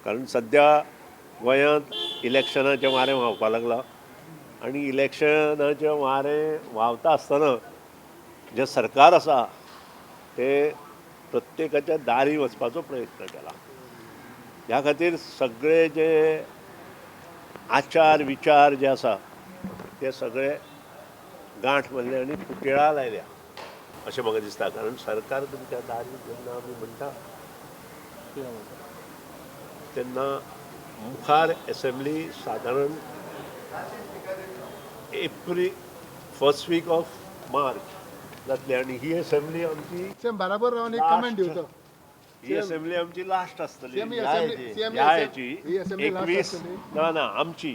कारण सध्या गोंयांत इलेक्शनाचें वारें व्हांवपाक लागलां आनी इलेक्शनाचें वारें व्हांवता आसतना जें सरकार आसा तें प्रत्येकाच्या दारी वचपाचो प्रयत्न केला. ह्या खातीर सगळे जे आचार विचार जे आसा ते सगळे गांठ मारले आनी पुतळा लायल्या अशें म्हाका दिसता. कारण सरकार तुमच्या दारी जेन्ना आमी म्हणटा तेन्ना मुखार एसेंब्ली सादारण April first week of March जातली आनी ही एसेंब्ली आमची बराबर रावन एक कमेंट दिवचो. ही असेंब्ली आमची लास्ट आसतली CM ही ह्या assembly हाची ही assembly last 21 आसतली. ना आमची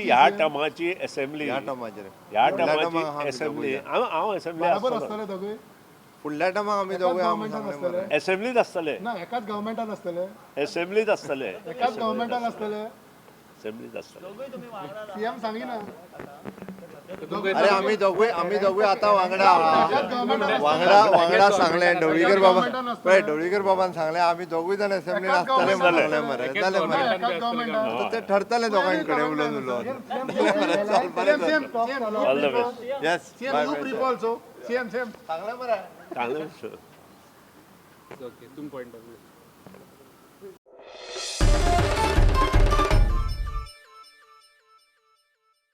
ह्या टर्माची एसेंब्ली ह्या टर्माची एसेंब्ली हांव एसेंब्ली बराबर आसतलो असतले दोघे फुडल्या टायमाक आमी दोगूय गव्हर्मेंटान असतले एसेंब्लीत आसतले ना एकाच गव्हर्मेंटान असतले एसेंब्लीत आसतले एकाच गव्हर्मेंटान असतले एसेंब्लीत आसतले सीएम सांगिना अरे आमी दोगूय आतां वांगडा वांगडा सांगले ढवळीकर बाबा पळय ढवळीकर बाबान सांगले आमी दोगूय जाण एसेंब्लीन आसतले सांगले मरे जालें मरे एकाच गव्हर्मेंटान ते ठरतले दोगांय कडेन उलोवन उलोवन all the best yes group रिपॉल्सो सीएम सांगले मरे चांगलं ओके तुम पॉइंट ऑफ व्यू